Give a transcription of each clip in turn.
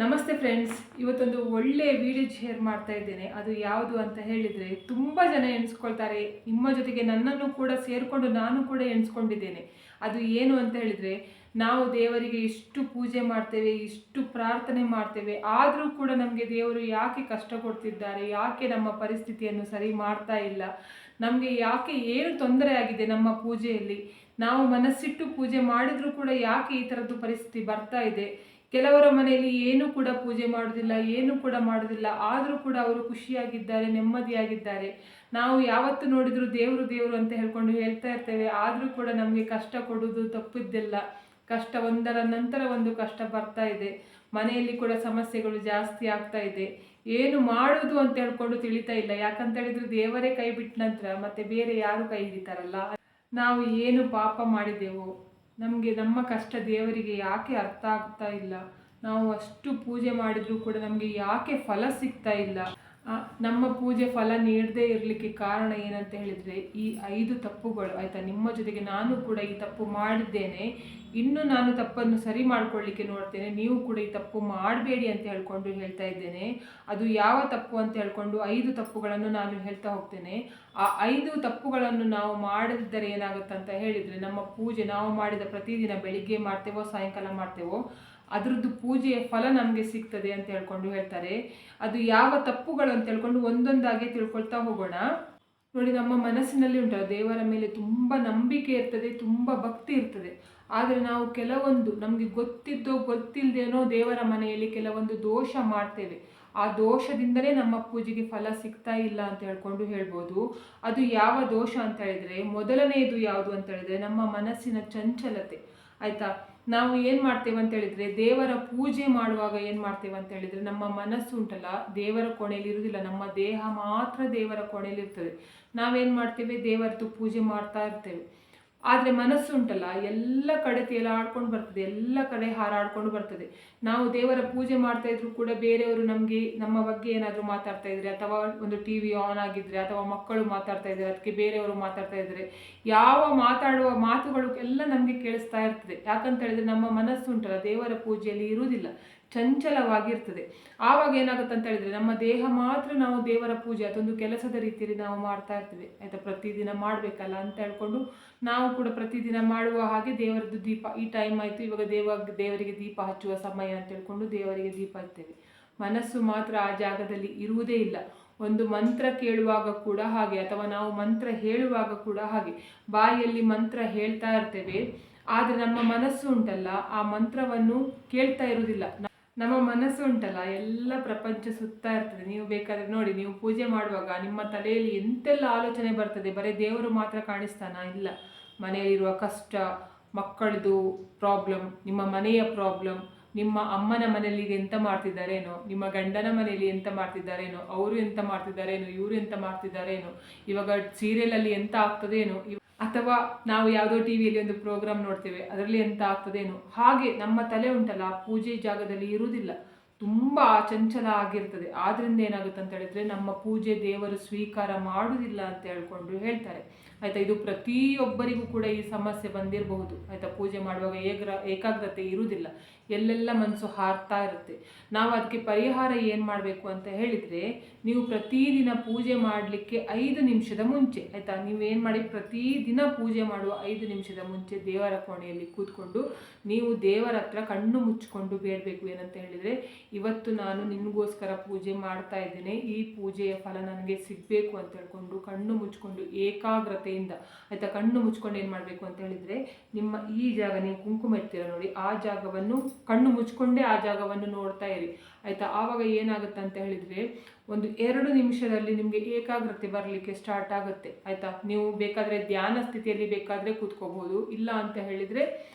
ನಮಸ್ತೆ ಫ್ರೆಂಡ್ಸ್, ಇವತ್ತೊಂದು ಒಳ್ಳೆ ವಿಡಿಯೋ ಶೇರ್ ಮಾಡ್ತಾ ಇದ್ದೇನೆ. ಅದು ಯಾವುದು ಅಂತ ಹೇಳಿದರೆ, ತುಂಬ ಜನ ಎಣಿಸ್ಕೊಳ್ತಾರೆ, ನಿಮ್ಮ ಜೊತೆಗೆ ನನ್ನನ್ನು ಕೂಡ ಸೇರಿಕೊಂಡು ನಾನು ಕೂಡ ಎಣಿಸ್ಕೊಂಡಿದ್ದೇನೆ. ಅದು ಏನು ಅಂತ ಹೇಳಿದರೆ, ನಾವು ದೇವರಿಗೆ ಇಷ್ಟು ಪೂಜೆ ಮಾಡ್ತೇವೆ, ಇಷ್ಟು ಪ್ರಾರ್ಥನೆ ಮಾಡ್ತೇವೆ, ಆದರೂ ಕೂಡ ನಮಗೆ ದೇವರು ಯಾಕೆ ಕಷ್ಟ ಕೊಡ್ತಿದ್ದಾರೆ, ಯಾಕೆ ನಮ್ಮ ಪರಿಸ್ಥಿತಿಯನ್ನು ಸರಿ ಮಾಡ್ತಾ ಇಲ್ಲ, ನಮಗೆ ಯಾಕೆ ಏನು ತೊಂದರೆ ಆಗಿದೆ ನಮ್ಮ ಪೂಜೆಯಲ್ಲಿ, ನಾವು ಮನಸ್ಸಿಟ್ಟು ಪೂಜೆ ಮಾಡಿದರೂ ಕೂಡ ಯಾಕೆ ಈ ಥರದ್ದು ಪರಿಸ್ಥಿತಿ ಬರ್ತಾ ಇದೆ. ಕೆಲವರ ಮನೆಯಲ್ಲಿ ಏನು ಕೂಡ ಪೂಜೆ ಮಾಡೋದಿಲ್ಲ, ಏನು ಕೂಡ ಮಾಡೋದಿಲ್ಲ, ಆದರೂ ಕೂಡ ಅವರು ಖುಷಿಯಾಗಿದ್ದಾರೆ, ನೆಮ್ಮದಿಯಾಗಿದ್ದಾರೆ. ನಾವು ಯಾವತ್ತು ನೋಡಿದರೂ ದೇವರು ದೇವರು ಅಂತ ಹೇಳ್ಕೊಂಡು ಹೇಳ್ತಾ ಇರ್ತೇವೆ, ಆದರೂ ಕೂಡ ನಮಗೆ ಕಷ್ಟ ಕೊಡುವುದು ತಪ್ಪಿದ್ದಿಲ್ಲ. ಕಷ್ಟ ಒಂದರ ನಂತರ ಒಂದು ಕಷ್ಟ ಬರ್ತಾ ಇದೆ. ಮನೆಯಲ್ಲಿ ಕೂಡ ಸಮಸ್ಯೆಗಳು ಜಾಸ್ತಿ ಆಗ್ತಾ ಇದೆ. ಏನು ಮಾಡುವುದು ಅಂತ ಹೇಳ್ಕೊಂಡು ತಿಳಿತಾ ಇಲ್ಲ. ಯಾಕಂತ ಹೇಳಿದ್ರೆ ದೇವರೇ ಕೈ ಬಿಟ್ಟ ನಂತರ ಮತ್ತೆ ಬೇರೆ ಯಾರು ಕೈ ಹಿಡಿತಾರಲ್ಲ. ನಾವು ಏನು ಪಾಪ ಮಾಡಿದೆವು, ನಮಗೆ ನಮ್ಮ ಕಷ್ಟ ದೇವರಿಗೆ ಯಾಕೆ ಅರ್ಥ ಆಗ್ತಾ ಇಲ್ಲ, ನಾವು ಅಷ್ಟು ಪೂಜೆ ಮಾಡಿದರೂ ಕೂಡ ನಮಗೆ ಯಾಕೆ ಫಲ ಸಿಗ್ತಾ ಇಲ್ಲ. ನಮ್ಮ ಪೂಜೆ ಫಲ ನೀಡದೇ ಇರಲಿಕ್ಕೆ ಕಾರಣ ಏನಂತ ಹೇಳಿದರೆ ಈ 5 ತಪ್ಪುಗಳು. ಆಯಿತಾ, ನಿಮ್ಮ ಜೊತೆಗೆ ನಾನು ಕೂಡ ಈ ತಪ್ಪು ಮಾಡಿದ್ದೇನೆ, ಇನ್ನು ನಾನು ತಪ್ಪನ್ನು ಸರಿ ಮಾಡ್ಕೊಳ್ಳಿಕ್ಕೆ ನೋಡ್ತೇನೆ. ನೀವು ಕೂಡ ಈ ತಪ್ಪು ಮಾಡಬೇಡಿ ಅಂತ ಹೇಳ್ಕೊಂಡು ಹೇಳ್ತಾ ಇದ್ದೇನೆ. ಅದು ಯಾವ ತಪ್ಪು ಅಂತ ಹೇಳ್ಕೊಂಡು 5 ತಪ್ಪುಗಳನ್ನು ನಾನು ಹೇಳ್ತಾ ಹೋಗ್ತೇನೆ. ಆ 5 ತಪ್ಪುಗಳನ್ನು ನಾವು ಮಾಡದಿದ್ದರೆ ಏನಾಗುತ್ತಂತ ಹೇಳಿದರೆ, ನಮ್ಮ ಪೂಜೆ ನಾವು ಮಾಡಿದ ಪ್ರತಿದಿನ ಬೆಳಿಗ್ಗೆ ಮಾಡ್ತೇವೋ ಸಾಯಂಕಾಲ ಮಾಡ್ತೇವೋ ಅದರದ್ದು ಪೂಜೆಯ ಫಲ ನಮಗೆ ಸಿಗ್ತದೆ ಅಂತ ಹೇಳ್ಕೊಂಡು ಹೇಳ್ತಾರೆ. ಅದು ಯಾವ ತಪ್ಪುಗಳು ಅಂತ ಹೇಳ್ಕೊಂಡು ಒಂದೊಂದಾಗಿ ತಿಳ್ಕೊಳ್ತಾ ಹೋಗೋಣ. ನೋಡಿ, ನಮ್ಮ ಮನಸ್ಸಿನಲ್ಲಿ ಉಂಟಲ್ಲ, ದೇವರ ಮೇಲೆ ತುಂಬ ನಂಬಿಕೆ ಇರ್ತದೆ, ತುಂಬ ಭಕ್ತಿ ಇರ್ತದೆ. ಆದರೆ ನಾವು ಕೆಲವೊಂದು ನಮಗೆ ಗೊತ್ತಿದ್ದೋ ಗೊತ್ತಿಲ್ಲದೇನೋ ದೇವರ ಮನೆಯಲ್ಲಿ ಕೆಲವೊಂದು ದೋಷ ಮಾಡ್ತೇವೆ. ಆ ದೋಷದಿಂದಲೇ ನಮ್ಮ ಪೂಜೆಗೆ ಫಲ ಸಿಗ್ತಾ ಇಲ್ಲ ಅಂತ ಹೇಳ್ಕೊಂಡು ಹೇಳ್ಬೋದು. ಅದು ಯಾವ ದೋಷ ಅಂತ ಹೇಳಿದರೆ, ಮೊದಲನೆಯದು ಯಾವುದು ಅಂತ ಹೇಳಿದರೆ ನಮ್ಮ ಮನಸ್ಸಿನ ಚಂಚಲತೆ. ಆಯಿತಾ, ನಾವು ಏನು ಮಾಡ್ತೇವೆ ಅಂತ ಹೇಳಿದರೆ, ದೇವರ ಪೂಜೆ ಮಾಡುವಾಗ ಏನು ಮಾಡ್ತೇವೆ ಅಂತ ಹೇಳಿದರೆ, ನಮ್ಮ ಮನಸ್ಸು ಉಂಟಲ್ಲ ದೇವರ ಕೋಣೆಯಲ್ಲಿ ಇರುವುದಿಲ್ಲ, ನಮ್ಮ ದೇಹ ಮಾತ್ರ ದೇವರ ಕೋಣೆಯಲ್ಲಿ ಇರ್ತದೆ. ನಾವೇನು ಮಾಡ್ತೇವೆ, ದೇವರದ್ದು ಪೂಜೆ ಮಾಡ್ತಾ ಇರ್ತೇವೆ. ಆದರೆ ಮನಸ್ಸು ಉಂಟಲ್ಲ ಎಲ್ಲ ಕಡೆ ತೇಲಾಡ್ಕೊಂಡು ಬರ್ತದೆ, ಎಲ್ಲ ಕಡೆ ಹಾರಾಡ್ಕೊಂಡು ಬರ್ತದೆ. ನಾವು ದೇವರ ಪೂಜೆ ಮಾಡ್ತಾ ಇದ್ರು ಕೂಡ ಬೇರೆಯವರು ನಮಗೆ ನಮ್ಮ ಬಗ್ಗೆ ಏನಾದರೂ ಮಾತಾಡ್ತಾ ಇದ್ರೆ, ಅಥವಾ ಒಂದು ಟಿ ವಿ ಆನ್ ಆಗಿದ್ರೆ, ಅಥವಾ ಮಕ್ಕಳು ಮಾತಾಡ್ತಾ ಇದ್ದಾರೆ, ಅದಕ್ಕೆ ಬೇರೆಯವರು ಮಾತಾಡ್ತಾ ಇದ್ದಾರೆ, ಯಾವ ಮಾತಾಡುವ ಮಾತುಗಳು ಎಲ್ಲ ನಮಗೆ ಕೇಳಿಸ್ತಾ ಇರ್ತದೆ. ಯಾಕಂತ ಹೇಳಿದ್ರೆ ನಮ್ಮ ಮನಸ್ಸು ಉಂಟಲ್ಲ ದೇವರ ಪೂಜೆಯಲ್ಲಿ ಇರುವುದಿಲ್ಲ, ಚಂಚಲವಾಗಿರ್ತದೆ. ಆವಾಗ ಏನಾಗುತ್ತೆ ಅಂತ ಹೇಳಿದ್ರೆ, ನಮ್ಮ ದೇಹ ಮಾತ್ರ ನಾವು ದೇವರ ಪೂಜೆ ಅದೊಂದು ಕೆಲಸದ ರೀತಿಯಲ್ಲಿ ನಾವು ಮಾಡ್ತಾ ಇರ್ತೇವೆ. ಆಯಿತಾ, ಪ್ರತಿದಿನ ಮಾಡಬೇಕಲ್ಲ ಅಂತ ಹೇಳ್ಕೊಂಡು ನಾವು ಕೂಡ ಪ್ರತಿದಿನ ಮಾಡುವ ಹಾಗೆ ದೇವರದ್ದು ದೀಪ, ಈ ಟೈಮ್ ಆಯಿತು ಇವಾಗ ದೇವರಿಗೆ ದೀಪ ಹಚ್ಚುವ ಸಮಯ ಅಂತ ಹೇಳ್ಕೊಂಡು ದೇವರಿಗೆ ದೀಪ ಹಚ್ತೇವೆ. ಮನಸ್ಸು ಮಾತ್ರ ಆ ಜಾಗದಲ್ಲಿ ಇರುವುದೇ ಇಲ್ಲ. ಒಂದು ಮಂತ್ರ ಕೇಳುವಾಗ ಕೂಡ ಹಾಗೆ, ಅಥವಾ ನಾವು ಮಂತ್ರ ಹೇಳುವಾಗ ಕೂಡ ಹಾಗೆ, ಬಾಯಿಯಲ್ಲಿ ಮಂತ್ರ ಹೇಳ್ತಾ ಇರ್ತೇವೆ, ಆದರೆ ನಮ್ಮ ಮನಸ್ಸು ಉಂಟಲ್ಲ ಆ ಮಂತ್ರವನ್ನು ಕೇಳ್ತಾ ಇರುವುದಿಲ್ಲ. ನಮ್ಮ ಮನಸ್ಸು ಉಂಟಲ್ಲ ಎಲ್ಲ ಪ್ರಪಂಚ ಸುತ್ತಾ ಇರ್ತದೆ. ನೀವು ಬೇಕಾದರೆ ನೋಡಿ, ನೀವು ಪೂಜೆ ಮಾಡುವಾಗ ನಿಮ್ಮ ತಲೆಯಲ್ಲಿ ಎಂತೆಲ್ಲ ಆಲೋಚನೆ ಬರ್ತದೆ. ಬರೀ ದೇವರು ಮಾತ್ರ ಕಾಣಿಸ್ತಾನ? ಇಲ್ಲ, ಮನೆಯಲ್ಲಿರುವ ಕಷ್ಟ, ಮಕ್ಕಳದು ಪ್ರಾಬ್ಲಮ್, ನಿಮ್ಮ ಮನೆಯ ಪ್ರಾಬ್ಲಮ್, ನಿಮ್ಮ ಅಮ್ಮನ ಮನೆಯಲ್ಲಿ ಎಂತ ಮಾಡ್ತಿದ್ದಾರೇನೋ, ನಿಮ್ಮ ಗಂಡನ ಮನೆಯಲ್ಲಿ ಎಂತ ಮಾಡ್ತಿದ್ದಾರೇನೋ, ಅವರು ಎಂತ ಮಾಡ್ತಿದ್ದಾರೇನೋ, ಇವರು ಎಂತ ಮಾಡ್ತಿದ್ದಾರೇನೋ, ಇವಾಗ ಸೀರಿಯಲಲ್ಲಿ ಎಂತ ಆಗ್ತದೇನೋ, ಅಥವಾ ನಾವು ಯಾವುದೋ ಟಿ ವಿಯಲ್ಲಿ ಒಂದು ಪ್ರೋಗ್ರಾಮ್ ನೋಡ್ತೇವೆ ಅದರಲ್ಲಿ ಎಂತ ಆಗ್ತದೇನೋ. ಹಾಗೆ ನಮ್ಮ ತಲೆ ಉಂಟಲ್ಲ ಪೂಜೆ ಜಾಗದಲ್ಲಿ ಇರುವುದಿಲ್ಲ, ತುಂಬ ಚಂಚಲ ಆಗಿರ್ತದೆ. ಆದ್ರಿಂದ ಏನಾಗುತ್ತೆ ಅಂತ ಹೇಳಿದ್ರೆ ನಮ್ಮ ಪೂಜೆ ದೇವರು ಸ್ವೀಕಾರ ಮಾಡುವುದಿಲ್ಲ ಅಂತ ಹೇಳ್ಕೊಂಡು ಹೇಳ್ತಾರೆ. ಆಯಿತಾ, ಇದು ಪ್ರತಿಯೊಬ್ಬರಿಗೂ ಕೂಡ ಈ ಸಮಸ್ಯೆ ಬಂದಿರಬಹುದು. ಆಯಿತಾ, ಪೂಜೆ ಮಾಡುವಾಗ ಏಕಾಗ್ರತೆ ಇರುವುದಿಲ್ಲ, ಎಲ್ಲೆಲ್ಲ ಮನಸ್ಸು ಹಾರ್ತಾ ಇರುತ್ತೆ. ನಾವು ಅದಕ್ಕೆ ಪರಿಹಾರ ಏನು ಮಾಡಬೇಕು ಅಂತ ಹೇಳಿದರೆ, ನೀವು ಪ್ರತಿದಿನ ಪೂಜೆ ಮಾಡಲಿಕ್ಕೆ 5 ನಿಮಿಷದ ಮುಂಚೆ, ಆಯಿತಾ, ನೀವೇನು ಮಾಡಿ, ಪ್ರತಿದಿನ ಪೂಜೆ ಮಾಡುವ 5 ನಿಮಿಷದ ಮುಂಚೆ ದೇವರ ಕೋಣೆಯಲ್ಲಿ ಕೂತ್ಕೊಂಡು ನೀವು ದೇವರ ಹತ್ರ ಕಣ್ಣು ಮುಚ್ಚಿಕೊಂಡು ಬೇಡಬೇಕು. ಏನಂತ ಹೇಳಿದರೆ, ಇವತ್ತು ನಾನು ನಿನಗೋಸ್ಕರ ಪೂಜೆ ಮಾಡ್ತಾ ಇದ್ದೇನೆ, ಈ ಪೂಜೆಯ ಫಲ ನನಗೆ ಸಿಗಬೇಕು ಅಂತ ಹೇಳ್ಕೊಂಡು ಕಣ್ಣು ಮುಚ್ಕೊಂಡು ಏಕಾಗ್ರತೆಯಿಂದ, ಆಯಿತಾ, ಕಣ್ಣು ಮುಚ್ಕೊಂಡು ಏನು ಮಾಡಬೇಕು ಅಂತ ಹೇಳಿದರೆ, ನಿಮ್ಮ ಈ ಜಾಗ ನೀವು ಕುಂಕುಮ ಇಡ್ತೀರ ನೋಡಿ, ಆ ಜಾಗವನ್ನು ಕಣ್ಣು ಮುಚ್ಕೊಂಡೇ ಆ ಜಾಗವನ್ನು ನೋಡ್ತಾ ಇರಿ. ಆಯಿತಾ, ಆವಾಗ ಏನಾಗುತ್ತೆ ಅಂತ ಹೇಳಿದರೆ ಒಂದು 2 ನಿಮಿಷದಲ್ಲಿ ನಿಮಗೆ ಏಕಾಗ್ರತೆ ಬರಲಿಕ್ಕೆ ಸ್ಟಾರ್ಟ್ ಆಗುತ್ತೆ. ಆಯಿತಾ, ನೀವು ಬೇಕಾದರೆ ಧ್ಯಾನ ಸ್ಥಿತಿಯಲ್ಲಿ ಬೇಕಾದರೆ ಕೂತ್ಕೋಬಹುದು, ಇಲ್ಲ ಅಂತ ಹೇಳಿದರೆ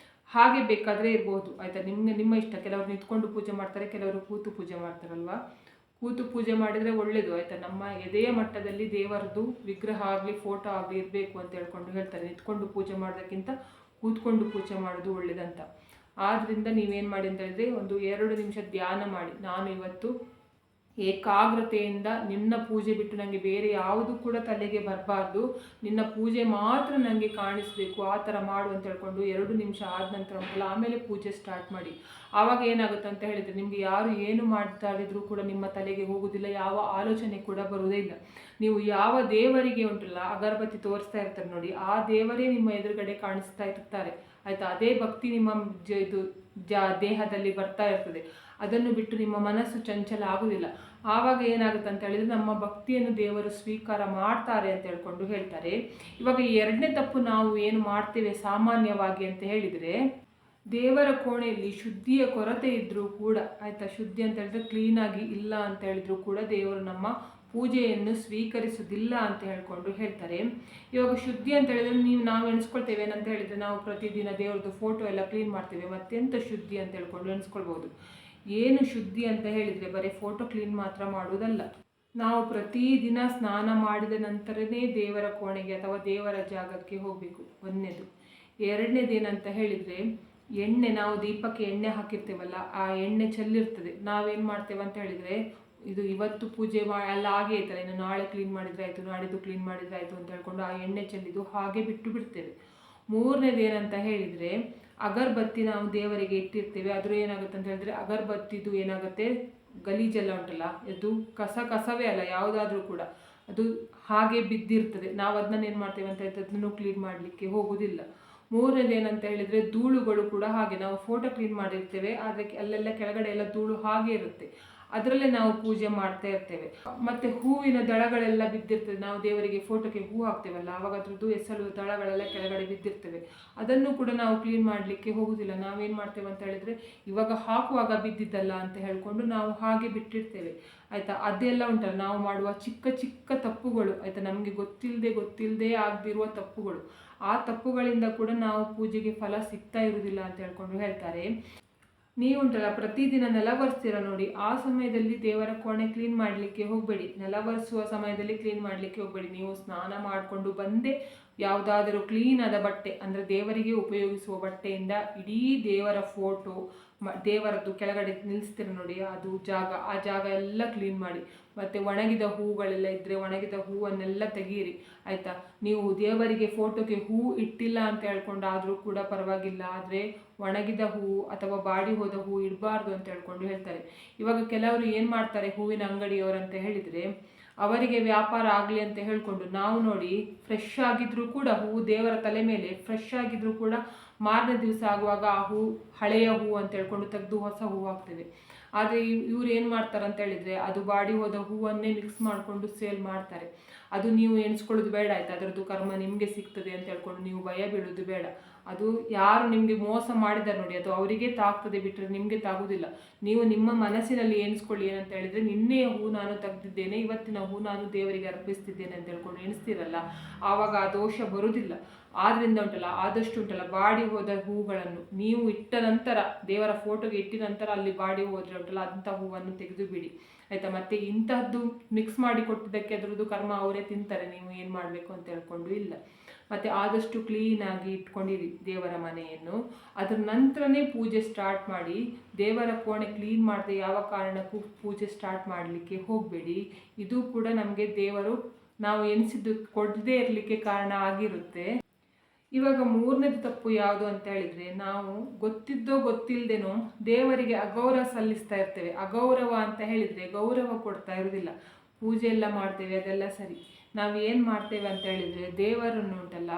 ಹಾಗೆ ಬೇಕಾದರೆ ಇರ್ಬೋದು. ಆಯಿತಾ, ನಿಮ್ಮ ಇಷ್ಟ. ಕೆಲವರು ನಿಂತ್ಕೊಂಡು ಪೂಜೆ ಮಾಡ್ತಾರೆ, ಕೆಲವರು ಕೂತು ಪೂಜೆ ಮಾಡ್ತಾರಲ್ವ. ಕೂತು ಪೂಜೆ ಮಾಡಿದರೆ ಒಳ್ಳೆಯದು. ಆಯಿತಾ, ನಮ್ಮ ಎದೆಯ ಮಟ್ಟದಲ್ಲಿ ದೇವರದ್ದು ವಿಗ್ರಹ ಆಗಲಿ ಫೋಟೋ ಆಗಲಿ ಇರಬೇಕು ಅಂತ ಹೇಳ್ಕೊಂಡು ಹೇಳ್ತಾರೆ. ನಿಂತ್ಕೊಂಡು ಪೂಜೆ ಮಾಡೋದಕ್ಕಿಂತ ಕೂತ್ಕೊಂಡು ಪೂಜೆ ಮಾಡೋದು ಒಳ್ಳೆಯದಂತ. ಆದ್ದರಿಂದ ನೀವೇನು ಮಾಡಿ ಅಂತ ಹೇಳಿದರೆ ಒಂದು 2 ನಿಮಿಷ ಧ್ಯಾನ ಮಾಡಿ. ನಾನು ಇವತ್ತು ಏಕಾಗ್ರತೆಯಿಂದ ನಿನ್ನ ಪೂಜೆ ಬಿಟ್ಟು ನನಗೆ ಬೇರೆ ಯಾವುದು ಕೂಡ ತಲೆಗೆ ಬರಬಾರ್ದು, ನಿನ್ನ ಪೂಜೆ ಮಾತ್ರ ನನಗೆ ಕಾಣಿಸ್ಬೇಕು, ಆ ಥರ ಮಾಡು ಅಂತ ಹೇಳ್ಕೊಂಡು 2 ನಿಮಿಷ ಆದ ನಂತರ ಉಂಟಲ್ಲ ಆಮೇಲೆ ಪೂಜೆ ಸ್ಟಾರ್ಟ್ ಮಾಡಿ. ಆವಾಗ ಏನಾಗುತ್ತೆ ಅಂತ ಹೇಳಿದರೆ ನಿಮಗೆ ಯಾರು ಏನು ಮಾಡ್ತಾ ಇದ್ರೂ ಕೂಡ ನಿಮ್ಮ ತಲೆಗೆ ಹೋಗೋದಿಲ್ಲ, ಯಾವ ಆಲೋಚನೆ ಕೂಡ ಬರುವುದೇ ಇಲ್ಲ. ನೀವು ಯಾವ ದೇವರಿಗೆ ಉಂಟಲ್ಲ ಅಗರಬತ್ತಿ ತೋರಿಸ್ತಾ ಇರ್ತಾರೆ ನೋಡಿ, ಆ ದೇವರೇ ನಿಮ್ಮ ಎದುರುಗಡೆ ಕಾಣಿಸ್ತಾ ಇರ್ತಾರೆ ಆಯಿತಾ. ಅದೇ ಭಕ್ತಿ ನಿಮ್ಮ ದೇಹದಲ್ಲಿ ಬರ್ತಾ ಇರ್ತದೆ. ಅದನ್ನು ಬಿಟ್ಟು ನಿಮ್ಮ ಮನಸ್ಸು ಚಂಚಲ ಆಗುವುದಿಲ್ಲ. ಆವಾಗ ಏನಾಗುತ್ತೆ ಅಂತ ಹೇಳಿದರೆ ನಮ್ಮ ಭಕ್ತಿಯನ್ನು ದೇವರು ಸ್ವೀಕಾರ ಮಾಡ್ತಾರೆ ಅಂತ ಹೇಳ್ಕೊಂಡು ಹೇಳ್ತಾರೆ. ಇವಾಗ ಈ 2ನೇ ತಪ್ಪು ನಾವು ಏನು ಮಾಡ್ತೇವೆ ಸಾಮಾನ್ಯವಾಗಿ ಅಂತ ಹೇಳಿದರೆ, ದೇವರ ಕೋಣೆಯಲ್ಲಿ ಶುದ್ಧಿಯ ಕೊರತೆ ಇದ್ದರೂ ಕೂಡ ಆಯಿತಾ, ಶುದ್ಧಿ ಅಂತ ಹೇಳಿದ್ರೆ ಕ್ಲೀನಾಗಿ ಇಲ್ಲ ಅಂತ ಹೇಳಿದ್ರು ಕೂಡ ದೇವರು ನಮ್ಮ ಪೂಜೆಯನ್ನು ಸ್ವೀಕರಿಸುವುದಿಲ್ಲ ಅಂತ ಹೇಳ್ಕೊಂಡು ಹೇಳ್ತಾರೆ. ಇವಾಗ ಶುದ್ಧಿ ಅಂತ ಹೇಳಿದ್ರೆ ನಾವು ಎಣಿಸ್ಕೊಳ್ತೇವೆ ಏನಂತ ಹೇಳಿದರೆ, ನಾವು ಪ್ರತಿದಿನ ದೇವ್ರದ್ದು ಫೋಟೋ ಎಲ್ಲ ಕ್ಲೀನ್ ಮಾಡ್ತೇವೆ, ಮತ್ತೆಂಥ ಶುದ್ಧಿ ಅಂತ ಹೇಳ್ಕೊಂಡು ಎಣಿಸ್ಕೊಳ್ಬೋದು. ಏನು ಶುದ್ಧಿ ಅಂತ ಹೇಳಿದರೆ ಬರೀ ಫೋಟೋ ಕ್ಲೀನ್ ಮಾತ್ರ ಮಾಡುವುದಲ್ಲ. ನಾವು ಪ್ರತಿದಿನ ಸ್ನಾನ ಮಾಡಿದ ನಂತರನೇ ದೇವರ ಕೋಣೆಗೆ ಅಥವಾ ದೇವರ ಜಾಗಕ್ಕೆ ಹೋಗಬೇಕು, ಒಂದನೇದು. 2ನೇದು ಏನಂತ ಹೇಳಿದರೆ, ನಾವು ದೀಪಕ್ಕೆ ಎಣ್ಣೆ ಹಾಕಿರ್ತೇವಲ್ಲ, ಆ ಎಣ್ಣೆ ಚೆಲ್ಲಿರ್ತದೆ. ನಾವೇನು ಮಾಡ್ತೇವೆ ಅಂತ ಹೇಳಿದರೆ, ಇದು ಇವತ್ತು ಪೂಜೆ ಎಲ್ಲ ಹಾಗೆ ಇರ್ತಲ್ಲ, ಇನ್ನು ನಾಳೆ ಕ್ಲೀನ್ ಮಾಡಿದರೆ ಆಯಿತು, ನಾಡಿದ್ದು ಕ್ಲೀನ್ ಮಾಡಿದರೆ ಆಯಿತು ಅಂತ ಹೇಳ್ಕೊಂಡು ಆ ಎಣ್ಣೆ ಚೆಲ್ಲಿದ್ದು ಹಾಗೆ ಬಿಟ್ಟು ಬಿಡ್ತೇವೆ. 3ನೇದು ಏನಂತ ಹೇಳಿದರೆ, ಅಗರಬತ್ತಿ ನಾವು ದೇವರಿಗೆ ಇಟ್ಟಿರ್ತೇವೆ, ಆದರೂ ಏನಾಗುತ್ತೆ ಅಂತ ಹೇಳಿದ್ರೆ ಅಗರಬತ್ತಿದು ಏನಾಗುತ್ತೆ, ಗಲೀಜೆಲ್ಲ ಉಂಟಲ್ಲ, ಇದು ಕಸವೇ ಅಲ್ಲ ಯಾವುದಾದ್ರೂ ಕೂಡ, ಅದು ಹಾಗೆ ಬಿದ್ದಿರ್ತದೆ. ನಾವು ಅದನ್ನ ಏನು ಮಾಡ್ತೇವೆ ಅಂತ ಹೇಳಿದ್ರೆ ಅದನ್ನು ಕ್ಲೀನ್ ಮಾಡಲಿಕ್ಕೆ ಹೋಗೋದಿಲ್ಲ. 3ನೇದು ಏನಂತ ಹೇಳಿದರೆ, ಧೂಳುಗಳು ಕೂಡ ಹಾಗೆ, ನಾವು ಫೋಟೋ ಕ್ಲೀನ್ ಮಾಡಿರ್ತೇವೆ ಆದರೆ ಅಲ್ಲೆಲ್ಲ ಕೆಳಗಡೆ ಎಲ್ಲ ಧೂಳು ಹಾಗೆ ಇರುತ್ತೆ, ಅದರಲ್ಲೇ ನಾವು ಪೂಜೆ ಮಾಡ್ತಾ ಇರ್ತೇವೆ. ಮತ್ತು ಹೂವಿನ ದಳಗಳೆಲ್ಲ ಬಿದ್ದಿರ್ತದೆ, ನಾವು ದೇವರಿಗೆ ಫೋಟೋಕ್ಕೆ ಹೂ ಹಾಕ್ತೇವಲ್ಲ ಆವಾಗ ಅದ್ರದ್ದು ಎಸಳು ದಳಗಳೆಲ್ಲ ಕೆಳಗಡೆ ಬಿದ್ದಿರ್ತೇವೆ, ಅದನ್ನು ಕೂಡ ನಾವು ಕ್ಲೀನ್ ಮಾಡಲಿಕ್ಕೆ ಹೋಗುವುದಿಲ್ಲ. ನಾವೇನು ಮಾಡ್ತೇವೆ ಅಂತ ಹೇಳಿದರೆ, ಇವಾಗ ಹಾಕುವಾಗ ಬಿದ್ದಿದ್ದಲ್ಲ ಅಂತ ಹೇಳ್ಕೊಂಡು ನಾವು ಹಾಗೆ ಬಿಟ್ಟಿರ್ತೇವೆ ಆಯಿತಾ. ಅದೆಲ್ಲ ಉಂಟಲ್ಲ ನಾವು ಮಾಡುವ ಚಿಕ್ಕ ಚಿಕ್ಕ ತಪ್ಪುಗಳು ಆಯಿತಾ, ನಮಗೆ ಗೊತ್ತಿಲ್ಲದೆ ಆಗದಿರುವ ತಪ್ಪುಗಳು, ಆ ತಪ್ಪುಗಳಿಂದ ಕೂಡ ನಾವು ಪೂಜೆಗೆ ಫಲ ಸಿಗ್ತಾ ಇರುವುದಿಲ್ಲ ಅಂತ ಹೇಳ್ಕೊಂಡು ಹೇಳ್ತಾರೆ. ನೀವುಂಟಲ್ಲ ಪ್ರತಿದಿನ ನೆಲ ಒರೆಸ್ತೀರ ನೋಡಿ, ಆ ಸಮಯದಲ್ಲಿ ದೇವರ ಕೋಣೆ ಕ್ಲೀನ್ ಮಾಡಲಿಕ್ಕೆ ಹೋಗಬೇಡಿ. ನೆಲ ಒರೆಸುವ ಸಮಯದಲ್ಲಿ ಕ್ಲೀನ್ ಮಾಡಲಿಕ್ಕೆ ಹೋಗಬೇಡಿ. ನೀವು ಸ್ನಾನ ಮಾಡಿಕೊಂಡು ಬಂದೇ ಯಾವುದಾದರೂ ಕ್ಲೀನಾದ ಬಟ್ಟೆ ಅಂದರೆ ದೇವರಿಗೆ ಉಪಯೋಗಿಸುವ ಬಟ್ಟೆಯಿಂದ ಇಡೀ ದೇವರ ಫೋಟೋ ದೇವರದ್ದು ಕೆಳಗಡೆ ನಿಲ್ಲಿಸ್ತೀರ ನೋಡಿ, ಅದು ಆ ಜಾಗ ಎಲ್ಲ ಕ್ಲೀನ್ ಮಾಡಿ. ಮತ್ತು ಒಣಗಿದ ಹೂಗಳೆಲ್ಲ ಇದ್ದರೆ ಒಣಗಿದ ಹೂವನ್ನೆಲ್ಲ ತೆಗೀರಿ ಆಯಿತಾ. ನೀವು ದೇವರಿಗೆ ಫೋಟೋಗೆ ಹೂ ಇಟ್ಟಿಲ್ಲ ಅಂತ ಹೇಳ್ಕೊಂಡಾದರೂ ಕೂಡ ಪರವಾಗಿಲ್ಲ, ಆದರೆ ಒಣಗಿದ ಹೂವು ಅಥವಾ ಬಾಡಿ ಹೋದ ಹೂ ಇಡಬಾರ್ದು ಅಂತ ಹೇಳ್ಕೊಂಡು ಹೇಳ್ತಾರೆ. ಇವಾಗ ಕೆಲವರು ಏನು ಮಾಡ್ತಾರೆ, ಹೂವಿನ ಅಂಗಡಿಯವರಂತ ಹೇಳಿದರೆ ಅವರಿಗೆ ವ್ಯಾಪಾರ ಆಗಲಿ ಅಂತ ಹೇಳ್ಕೊಂಡು ನಾವು ನೋಡಿ ಫ್ರೆಶ್ ಆಗಿದ್ರೂ ಕೂಡ ಹೂವು ದೇವರ ತಲೆ ಮೇಲೆ ಫ್ರೆಶ್ ಆಗಿದ್ರೂ ಕೂಡ ಮಾರನೇ ದಿವಸ ಆಗುವಾಗ ಆ ಹೂ ಹಳೆಯ ಹೂ ಅಂತ ಹೇಳ್ಕೊಂಡು ತೆಗೆದು ಹೊಸ ಹೂ ಹಾಕ್ತೇವೆ. ಆದರೆ ಇವ್ರು ಏನು ಮಾಡ್ತಾರೆ ಅಂತ ಹೇಳಿದರೆ, ಅದು ಬಾಡಿ ಹೋದ ಹೂವನ್ನೇ ಮಿಕ್ಸ್ ಮಾಡಿಕೊಂಡು ಸೇಲ್ ಮಾಡ್ತಾರೆ. ಅದು ನೀವು ಎಣಿಸ್ಕೊಳ್ಳೋದು ಬೇಡ ಆಯಿತಾ, ಅದರದ್ದು ಕರ್ಮ ನಿಮಗೆ ಸಿಗ್ತದೆ ಅಂತ ಹೇಳ್ಕೊಂಡು ನೀವು ಭಯ ಬೀಳೋದು ಬೇಡ. ಅದು ಯಾರು ನಿಮಗೆ ಮೋಸ ಮಾಡಿದ್ದಾರೆ ನೋಡಿ, ಅದು ಅವರಿಗೆ ತಾಗ್ತದೆ ಬಿಟ್ಟರೆ ನಿಮಗೆ ತಾಗುವುದಿಲ್ಲ. ನೀವು ನಿಮ್ಮ ಮನಸ್ಸಿನಲ್ಲಿ ಎಣಿಸ್ಕೊಳ್ಳಿ ಏನಂತ ಹೇಳಿದರೆ, ನಿನ್ನೆಯ ಹೂ ನಾನು ತೆಗೆದಿದ್ದೇನೆ, ಇವತ್ತಿನ ಹೂ ನಾನು ದೇವರಿಗೆ ಅರ್ಪಿಸ್ತಿದ್ದೇನೆ ಅಂತ ಹೇಳ್ಕೊಂಡು ಎಣಿಸ್ತೀರಲ್ಲ, ಆವಾಗ ಆ ದೋಷ ಬರುವುದಿಲ್ಲ. ಆದ್ದರಿಂದ ಉಂಟಲ್ಲ ಆದಷ್ಟು ಉಂಟಲ್ಲ ಬಾಡಿ ಹೋದ ಹೂಗಳನ್ನು ನೀವು ಇಟ್ಟ ನಂತರ ದೇವರ ಫೋಟೋಗೆ ಇಟ್ಟಿದ ನಂತರ ಅಲ್ಲಿ ಬಾಡಿ ಹೋದರೆ ಉಂಟಲ್ಲ ಅಂಥ ಹೂವನ್ನು ತೆಗೆದು ಬಿಡಿ ಆಯಿತಾ. ಮತ್ತು ಇಂತಹದ್ದು ಮಿಕ್ಸ್ ಮಾಡಿ ಕೊಟ್ಟಿದ್ದಕ್ಕೆ ಅದರದ್ದು ಕರ್ಮ ಅವರೇ ತಿಂತಾರೆ, ನೀವು ಏನು ಮಾಡಬೇಕು ಅಂತ ಹೇಳ್ಕೊಂಡು ಇಲ್ಲ. ಮತ್ತು ಆದಷ್ಟು ಕ್ಲೀನಾಗಿ ಇಟ್ಕೊಂಡಿರಿ ದೇವರ ಮನೆಯನ್ನು. ಅದರ ನಂತರನೇ ಪೂಜೆ ಸ್ಟಾರ್ಟ್ ಮಾಡಿ. ದೇವರ ಕೋಣೆ ಕ್ಲೀನ್ ಮಾಡದೆ ಯಾವ ಕಾರಣಕ್ಕೂ ಪೂಜೆ ಸ್ಟಾರ್ಟ್ ಮಾಡಲಿಕ್ಕೆ ಹೋಗಬೇಡಿ. ಇದು ಕೂಡ ನಮಗೆ ದೇವರು ನಾವು ಎನಿಸಿದ್ದು ಕೊಡದೇ ಇರಲಿಕ್ಕೆ ಕಾರಣ ಆಗಿರುತ್ತೆ. ಇವಾಗ 3ನೇದು ತಪ್ಪು ಯಾವುದು ಅಂತ ಹೇಳಿದರೆ, ನಾವು ಗೊತ್ತಿದ್ದೋ ಗೊತ್ತಿಲ್ಲದೇನೋ ದೇವರಿಗೆ ಅಗೌರವ ಸಲ್ಲಿಸ್ತಾ ಇರ್ತೇವೆ. ಅಗೌರವ ಅಂತ ಹೇಳಿದರೆ ಗೌರವ ಕೊಡ್ತಾ ಇರೋದಿಲ್ಲ. ಪೂಜೆ ಎಲ್ಲ ಮಾಡ್ತೇವೆ ಅದೆಲ್ಲ ಸರಿ, ನಾವು ಏನು ಮಾಡ್ತೇವೆ ಅಂತ ಹೇಳಿದರೆ ದೇವರನ್ನು ಉಂಟಲ್ಲ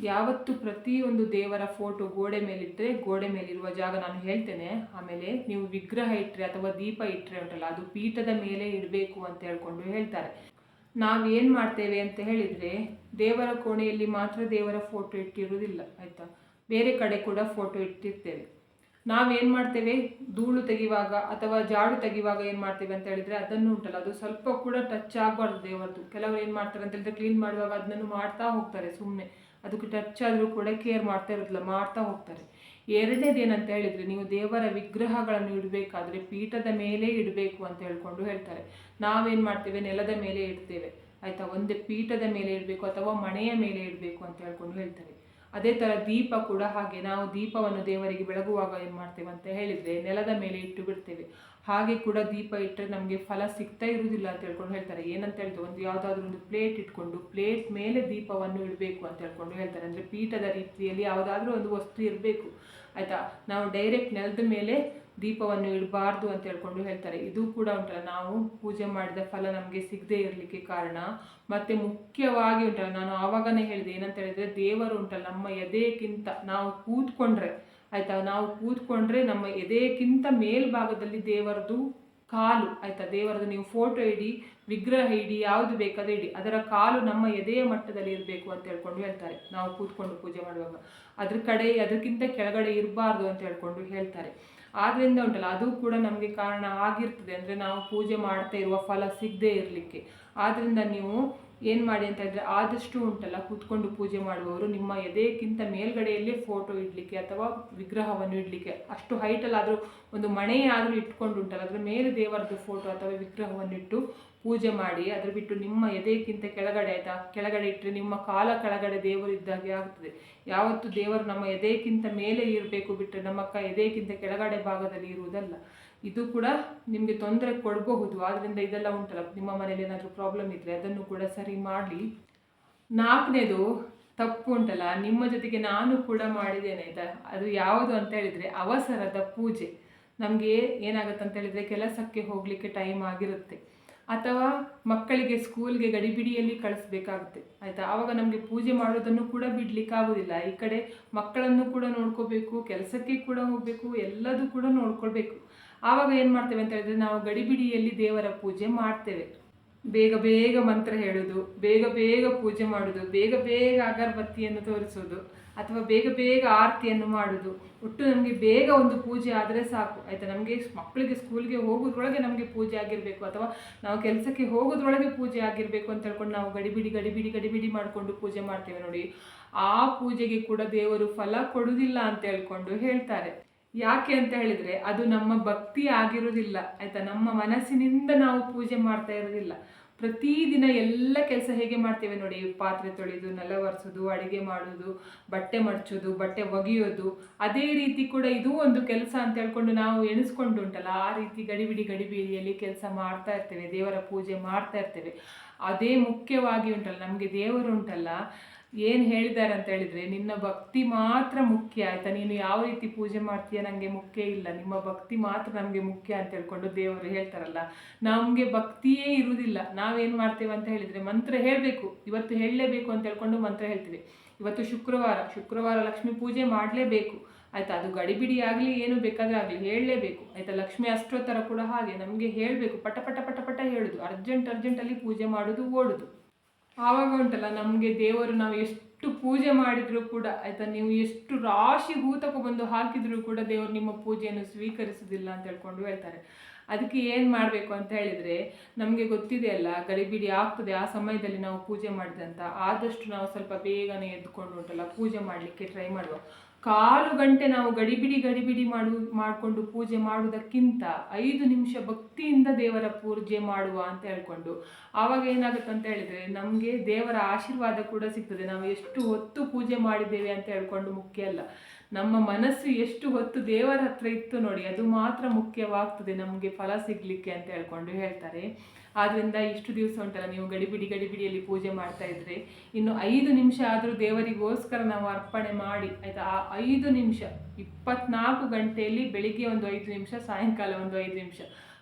ಯಾವತ್ತು ಪ್ರತಿಯೊಂದು ದೇವರ ಫೋಟೋ ಗೋಡೆ ಮೇಲಿಟ್ಟರೆ ಗೋಡೆ ಮೇಲಿರುವ ಜಾಗ ನಾನು ಹೇಳ್ತೇನೆ, ಆಮೇಲೆ ನೀವು ವಿಗ್ರಹ ಇಟ್ಟರೆ ಅಥವಾ ದೀಪ ಇಟ್ಟರೆ ಉಂಟಲ್ಲ ಅದು ಪೀಠದ ಮೇಲೆ ಇಡಬೇಕು ಅಂತ ಹೇಳ್ಕೊಂಡು ಹೇಳ್ತಾರೆ. ನಾವೇನು ಮಾಡ್ತೇವೆ ಅಂತ ಹೇಳಿದರೆ ದೇವರ ಕೋಣೆಯಲ್ಲಿ ಮಾತ್ರ ದೇವರ ಫೋಟೋ ಇಟ್ಟಿರುವುದಿಲ್ಲ ಆಯಿತಾ, ಬೇರೆ ಕಡೆ ಕೂಡ ಫೋಟೋ ಇಟ್ಟಿರ್ತೇವೆ. ನಾವೇನು ಮಾಡ್ತೇವೆ, ಧೂಳು ತೆಗೆಯುವಾಗ ಅಥವಾ ಜಾಡು ತೆಗೆಯುವಾಗ ಏನು ಮಾಡ್ತೇವೆ ಅಂತ ಹೇಳಿದರೆ ಅದನ್ನು ಉಂಟಲ್ಲ ಅದು ಸ್ವಲ್ಪ ಕೂಡ ಟಚ್ ಆಗಬಾರ್ದು ದೇವರದ್ದು. ಕೆಲವರು ಏನು ಮಾಡ್ತಾರೆ ಅಂತ ಹೇಳಿದ್ರೆ ಕ್ಲೀನ್ ಮಾಡುವಾಗ ಅದನ್ನು ಮಾಡ್ತಾ ಹೋಗ್ತಾರೆ, ಸುಮ್ಮನೆ ಅದಕ್ಕೆ ಟಚ್ ಆದರೂ ಕೂಡ ಕೇರ್ ಮಾಡ್ತಾ ಇರೋದಿಲ್ಲ, ಮಾಡ್ತಾ ಹೋಗ್ತಾರೆ. 2ನೇದು ಏನಂತ ಹೇಳಿದರೆ, ನೀವು ದೇವರ ವಿಗ್ರಹಗಳನ್ನು ಇಡಬೇಕಾದ್ರೆ ಪೀಠದ ಮೇಲೆ ಇಡಬೇಕು ಅಂತ ಹೇಳ್ಕೊಂಡು ಹೇಳ್ತಾರೆ. ನಾವೇನು ಮಾಡ್ತೇವೆ, ನೆಲದ ಮೇಲೆ ಇಡ್ತೇವೆ ಆಯಿತಾ, ಒಂದೇ ಪೀಠದ ಮೇಲೆ ಇಡಬೇಕು ಅಥವಾ ಮಣೆಯ ಮೇಲೆ ಇಡಬೇಕು ಅಂತ ಹೇಳ್ಕೊಂಡು ಹೇಳ್ತಾರೆ. ಅದೇ ಥರ ದೀಪ ಕೂಡ ಹಾಗೆ, ನಾವು ದೀಪವನ್ನು ದೇವರಿಗೆ ಬೆಳಗುವಾಗ ಏನು ಮಾಡ್ತೇವೆ ಅಂತ ಹೇಳಿದರೆ ನೆಲದ ಮೇಲೆ ಇಟ್ಟು ಬಿಡ್ತೇವೆ. ಹಾಗೆ ಕೂಡ ದೀಪ ಇಟ್ಟರೆ ನಮಗೆ ಫಲ ಸಿಗ್ತಾ ಇರುವುದಿಲ್ಲ ಅಂತ ಹೇಳ್ಕೊಂಡು ಹೇಳ್ತಾರೆ. ಏನಂತ ಹೇಳಿದ್ರೆ ಒಂದು ಯಾವುದಾದ್ರೂ ಒಂದು ಪ್ಲೇಟ್ ಇಟ್ಕೊಂಡು ಪ್ಲೇಟ್ ಮೇಲೆ ದೀಪವನ್ನು ಇಡಬೇಕು ಅಂತ ಹೇಳ್ಕೊಂಡು ಹೇಳ್ತಾರೆ. ಅಂದರೆ ಪೀಠದ ರೀತಿಯಲ್ಲಿ ಯಾವುದಾದ್ರೂ ಒಂದು ವಸ್ತು ಇರಬೇಕು ಆಯಿತಾ. ನಾವು ಡೈರೆಕ್ಟ್ ನೆಲದ ಮೇಲೆ ದೀಪವನ್ನು ಇಡಬಾರ್ದು ಅಂತ ಹೇಳ್ಕೊಂಡು ಹೇಳ್ತಾರೆ. ಇದು ಕೂಡ ಉಂಟಲ್ಲ, ನಾವು ಪೂಜೆ ಮಾಡಿದ ಫಲ ನಮಗೆ ಸಿಗದೆ ಇರಲಿಕ್ಕೆ ಕಾರಣ. ಮತ್ತು ಮುಖ್ಯವಾಗಿ ಉಂಟಲ್ಲ, ನಾನು ಆವಾಗನೇ ಹೇಳಿದೆ ಏನಂತ ಹೇಳಿದರೆ, ದೇವರು ಉಂಟಲ್ಲ ನಮ್ಮ ಎದೆಯಕ್ಕಿಂತ ನಾವು ಕೂತ್ಕೊಂಡ್ರೆ ಆಯಿತಾ, ನಾವು ಕೂತ್ಕೊಂಡ್ರೆ ನಮ್ಮ ಎದೆಯಕ್ಕಿಂತ ಮೇಲ್ಭಾಗದಲ್ಲಿ ದೇವರದು ಕಾಲು ಆಯಿತಾ. ದೇವರದು ನೀವು ಫೋಟೋ ಇಡಿ, ವಿಗ್ರಹ ಇಡಿ, ಯಾವುದು ಬೇಕಾದ್ರೆ ಇಡಿ, ಅದರ ಕಾಲು ನಮ್ಮ ಎದೆಯ ಮಟ್ಟದಲ್ಲಿ ಇರಬೇಕು ಅಂತ ಹೇಳ್ಕೊಂಡು ಹೇಳ್ತಾರೆ. ನಾವು ಕೂತ್ಕೊಂಡು ಪೂಜೆ ಮಾಡುವಾಗ ಅದಕ್ಕಿಂತ ಕೆಳಗಡೆ ಇರಬಾರ್ದು ಅಂತ ಹೇಳ್ಕೊಂಡು ಹೇಳ್ತಾರೆ. ಆದ್ದರಿಂದ ಉಂಟಲ್ಲ, ಅದು ಕೂಡ ನಮಗೆ ಕಾರಣ ಆಗಿರ್ತದೆ, ಅಂದರೆ ನಾವು ಪೂಜೆ ಮಾಡ್ತಾ ಇರುವ ಫಲ ಸಿಗದೆ ಇರಲಿಕ್ಕೆ. ಆದ್ದರಿಂದ ನೀವು ಏನು ಮಾಡಿ ಅಂತ ಹೇಳಿದ್ರೆ, ಆದಷ್ಟು ಉಂಟಲ್ಲ ಕೂತ್ಕೊಂಡು ಪೂಜೆ ಮಾಡುವವರು ನಿಮ್ಮ ಎದೆಯಕ್ಕಿಂತ ಮೇಲ್ಗಡೆಯಲ್ಲೇ ಫೋಟೋ ಇಡಲಿಕ್ಕೆ ಅಥವಾ ವಿಗ್ರಹವನ್ನು ಇಡಲಿಕ್ಕೆ, ಅಷ್ಟು ಹೈಟಲ್ಲಾದರೂ ಒಂದು ಮಣೆಯಾದರೂ ಇಟ್ಕೊಂಡು ಉಂಟಲ್ಲ ಅದರ ಮೇಲೆ ದೇವರದ್ದು ಫೋಟೋ ಅಥವಾ ವಿಗ್ರಹವನ್ನು ಇಟ್ಟು ಪೂಜೆ ಮಾಡಿ. ಅದರ ಬಿಟ್ಟು ನಿಮ್ಮ ಎದೆಯಕ್ಕಿಂತ ಕೆಳಗಡೆ ಆಯಿತಾ, ಕೆಳಗಡೆ ಇಟ್ಟರೆ ನಿಮ್ಮ ಕಾಲ ಕೆಳಗಡೆ ದೇವರು ಇದ್ದಾಗೆ ಆಗ್ತದೆ. ಯಾವತ್ತು ದೇವರು ನಮ್ಮ ಎದೆಯಕ್ಕಿಂತ ಮೇಲೆ ಇರಬೇಕು, ಬಿಟ್ಟರೆ ನಮ್ಮ ಎದೆಯಕ್ಕಿಂತ ಕೆಳಗಡೆ ಭಾಗದಲ್ಲಿ ಇರುವುದಲ್ಲ. ಇದು ಕೂಡ ನಿಮಗೆ ತೊಂದರೆ ಕೊಡಬಹುದು. ಆದ್ದರಿಂದ ಇದೆಲ್ಲ ಉಂಟಲ್ಲ, ನಿಮ್ಮ ಮನೇಲಿ ಏನಾದರೂ ಪ್ರಾಬ್ಲಮ್ ಇದ್ದರೆ ಅದನ್ನು ಕೂಡ ಸರಿ ಮಾಡಿ. 4ನೇದು ತಪ್ಪು ಉಂಟಲ್ಲ, ನಿಮ್ಮ ಜೊತೆಗೆ ನಾನು ಕೂಡ ಮಾಡಿದ್ದೇನೆ ಆಯಿತಾ. ಅದು ಯಾವುದು ಅಂತ ಹೇಳಿದರೆ ಅವಸರದ ಪೂಜೆ. ನಮಗೆ ಏನಾಗುತ್ತೆ ಅಂತ ಹೇಳಿದರೆ, ಕೆಲಸಕ್ಕೆ ಹೋಗಲಿಕ್ಕೆ ಟೈಮ್ ಆಗಿರುತ್ತೆ ಅಥವಾ ಮಕ್ಕಳಿಗೆ ಸ್ಕೂಲ್ಗೆ ಗಡಿಬಿಡಿಯಲ್ಲಿ ಕಳಿಸ್ಬೇಕಾಗುತ್ತೆ ಆಯಿತಾ. ಆವಾಗ ನಮಗೆ ಪೂಜೆ ಮಾಡೋದನ್ನು ಕೂಡ ಬಿಡಲಿಕ್ಕಾಗೋದಿಲ್ಲ. ಈ ಕಡೆ ಮಕ್ಕಳನ್ನು ಕೂಡ ನೋಡ್ಕೋಬೇಕು, ಕೆಲಸಕ್ಕೆ ಕೂಡ ಹೋಗಬೇಕು, ಎಲ್ಲದೂ ಕೂಡ ನೋಡ್ಕೊಳ್ಬೇಕು. ಆವಾಗ ಏನು ಮಾಡ್ತೇವೆ ಅಂತ ಹೇಳಿದ್ರೆ, ನಾವು ಗಡಿಬಿಡಿಯಲ್ಲಿ ದೇವರ ಪೂಜೆ ಮಾಡ್ತೇವೆ. ಬೇಗ ಬೇಗ ಮಂತ್ರ ಹೇಳೋದು, ಬೇಗ ಬೇಗ ಪೂಜೆ ಮಾಡೋದು, ಬೇಗ ಬೇಗ ಅಗರಬತ್ತಿಯನ್ನು ತೋರಿಸೋದು ಅಥವಾ ಬೇಗ ಬೇಗ ಆರತಿಯನ್ನು ಮಾಡೋದು. ಒಟ್ಟು ನಮಗೆ ಬೇಗ ಒಂದು ಪೂಜೆ ಆದರೆ ಸಾಕು ಆಯಿತಾ. ನಮಗೆ ಮಕ್ಕಳಿಗೆ ಸ್ಕೂಲ್ಗೆ ಹೋಗೋದ್ರೊಳಗೆ ನಮಗೆ ಪೂಜೆ ಆಗಿರಬೇಕು ಅಥವಾ ನಾವು ಕೆಲಸಕ್ಕೆ ಹೋಗೋದ್ರೊಳಗೆ ಪೂಜೆ ಆಗಿರಬೇಕು ಅಂತ ಹೇಳ್ಕೊಂಡು ನಾವು ಗಡಿಬಿಡಿ ಮಾಡಿಕೊಂಡು ಪೂಜೆ ಮಾಡ್ತೇವೆ ನೋಡಿ. ಆ ಪೂಜೆಗೆ ಕೂಡ ದೇವರು ಫಲ ಕೊಡುವುದಿಲ್ಲ ಅಂತ ಹೇಳ್ಕೊಂಡು ಹೇಳ್ತಾರೆ. ಯಾಕೆ ಅಂತ ಹೇಳಿದರೆ, ಅದು ನಮ್ಮ ಭಕ್ತಿ ಆಗಿರೋದಿಲ್ಲ ಆಯಿತಾ. ನಮ್ಮ ಮನಸ್ಸಿನಿಂದ ನಾವು ಪೂಜೆ ಮಾಡ್ತಾ ಇರೋದಿಲ್ಲ. ಪ್ರತಿದಿನ ಎಲ್ಲ ಕೆಲಸ ಹೇಗೆ ಮಾಡ್ತೇವೆ ನೋಡಿ, ಪಾತ್ರೆ ತೊಳೆದು, ನೆಲ ಒರೆಸೋದು, ಅಡುಗೆ ಮಾಡೋದು, ಬಟ್ಟೆ ಮಡಚೋದು, ಬಟ್ಟೆ ಒಗೆಯೋದು, ಅದೇ ರೀತಿ ಕೂಡ ಇದು ಒಂದು ಕೆಲಸ ಅಂತ ಹೇಳ್ಕೊಂಡು ನಾವು ಎಣಿಸ್ಕೊಂಡು ಉಂಟಲ್ಲ, ಆ ರೀತಿ ಗಡಿಬಿಡಿಯಲ್ಲಿ ಕೆಲಸ ಮಾಡ್ತಾ ಇರ್ತೇವೆ, ದೇವರ ಪೂಜೆ ಮಾಡ್ತಾ ಇರ್ತೇವೆ. ಅದೇ ಮುಖ್ಯವಾಗಿ ಉಂಟಲ್ಲ, ನಮಗೆ ದೇವರು ಉಂಟಲ್ಲ ಏನು ಹೇಳಿದ್ದಾರೆ ಅಂತ ಹೇಳಿದರೆ, ನಿನ್ನ ಭಕ್ತಿ ಮಾತ್ರ ಮುಖ್ಯ ಆಯಿತಾ. ನೀನು ಯಾವ ರೀತಿ ಪೂಜೆ ಮಾಡ್ತೀಯ ನನಗೆ ಮುಖ್ಯ ಇಲ್ಲ, ನಿಮ್ಮ ಭಕ್ತಿ ಮಾತ್ರ ನಮಗೆ ಮುಖ್ಯ ಅಂತ ಹೇಳ್ಕೊಂಡು ದೇವರು ಹೇಳ್ತಾರಲ್ಲ. ನಮಗೆ ಭಕ್ತಿಯೇ ಇರುವುದಿಲ್ಲ. ನಾವೇನು ಮಾಡ್ತೇವೆ ಅಂತ ಹೇಳಿದರೆ, ಮಂತ್ರ ಹೇಳಬೇಕು, ಇವತ್ತು ಹೇಳಲೇಬೇಕು ಅಂತ ಹೇಳ್ಕೊಂಡು ಮಂತ್ರ ಹೇಳ್ತೀವಿ. ಇವತ್ತು ಶುಕ್ರವಾರ ಲಕ್ಷ್ಮೀ ಪೂಜೆ ಮಾಡಲೇಬೇಕು ಆಯಿತಾ. ಅದು ಗಡಿಬಿಡಿ ಆಗಲಿ ಏನು ಬೇಕಾದರೆ ಆಗಲಿ ಹೇಳಲೇಬೇಕು ಆಯಿತಾ. ಲಕ್ಷ್ಮೀ ಅಷ್ಟೋತ್ತರ ಕೂಡ ಹಾಗೆ ನಮಗೆ ಹೇಳಬೇಕು, ಪಟ ಹೇಳೋದು, ಅರ್ಜೆಂಟಲ್ಲಿ ಪೂಜೆ ಮಾಡೋದು, ಓಡೋದು. ಆವಾಗ ಉಂಟಲ್ಲ ನಮಗೆ ದೇವರು ನಾವು ಎಷ್ಟು ಪೂಜೆ ಮಾಡಿದರೂ ಕೂಡ ಆಯಿತಾ, ನೀವು ಎಷ್ಟು ರಾಶಿ ಹೂ ತಗೊಬಂದು ಹಾಕಿದರೂ ಕೂಡ ದೇವರು ನಿಮ್ಮ ಪೂಜೆಯನ್ನು ಸ್ವೀಕರಿಸೋದಿಲ್ಲ ಅಂತ ಹೇಳ್ಕೊಂಡು ಹೇಳ್ತಾರೆ. ಅದಕ್ಕೆ ಏನು ಮಾಡಬೇಕು ಅಂತ ಹೇಳಿದರೆ, ನಮಗೆ ಗೊತ್ತಿದೆ ಅಲ್ಲ ಗಡಿಬಿಡಿ ಆಗ್ತದೆ ಆ ಸಮಯದಲ್ಲಿ ನಾವು ಪೂಜೆ ಮಾಡಿದಂತ, ಆದಷ್ಟು ನಾವು ಸ್ವಲ್ಪ ಬೇಗನೆ ಎದ್ದುಕೊಂಡು ಉಂಟಲ್ಲ ಪೂಜೆ ಮಾಡಲಿಕ್ಕೆ ಟ್ರೈ ಮಾಡುವ. 1/4 ಗಂಟೆ ನಾವು ಗಡಿಬಿಡಿ ಮಾಡಿಕೊಂಡು ಪೂಜೆ ಮಾಡುವುದಕ್ಕಿಂತ 5 ನಿಮಿಷ ಭಕ್ತಿಯಿಂದ ದೇವರ ಪೂಜೆ ಮಾಡುವ ಅಂತ ಹೇಳ್ಕೊಂಡು, ಆವಾಗ ಏನಾಗುತ್ತೆ ಅಂತ ಹೇಳಿದರೆ ನಮಗೆ ದೇವರ ಆಶೀರ್ವಾದ ಕೂಡ ಸಿಗ್ತದೆ. ನಾವು ಎಷ್ಟು ಹೊತ್ತು ಪೂಜೆ ಮಾಡಿದ್ದೇವೆ ಅಂತ ಹೇಳ್ಕೊಂಡು ಮುಖ್ಯ ಅಲ್ಲ, ನಮ್ಮ ಮನಸ್ಸು ಎಷ್ಟು ಹೊತ್ತು ದೇವರ ಹತ್ರ ಇತ್ತು ನೋಡಿ, ಅದು ಮಾತ್ರ ಮುಖ್ಯವಾಗ್ತದೆ ನಮಗೆ ಫಲ ಸಿಗಲಿಕ್ಕೆ ಅಂತ ಹೇಳ್ಕೊಂಡು ಹೇಳ್ತಾರೆ. ಆದ್ದರಿಂದ ಇಷ್ಟು ದಿವಸ ಉಂಟಲ್ಲ ನೀವು ಗಡಿಬಿಡಿಯಲ್ಲಿ ಪೂಜೆ ಮಾಡ್ತಾ ಇದ್ರೆ, ಇನ್ನು 5 ನಿಮಿಷ ಆದರೂ ದೇವರಿಗೋಸ್ಕರ ನಾವು ಅರ್ಪಣೆ ಮಾಡಿ ಆಯಿತಾ. ಆ 5 ನಿಮಿಷ 24 ಗಂಟೆಯಲ್ಲಿ ಬೆಳಿಗ್ಗೆ ಒಂದು 5 ನಿಮಿಷ, ಸಾಯಂಕಾಲ ಒಂದು 5 ನಿಮಿಷ,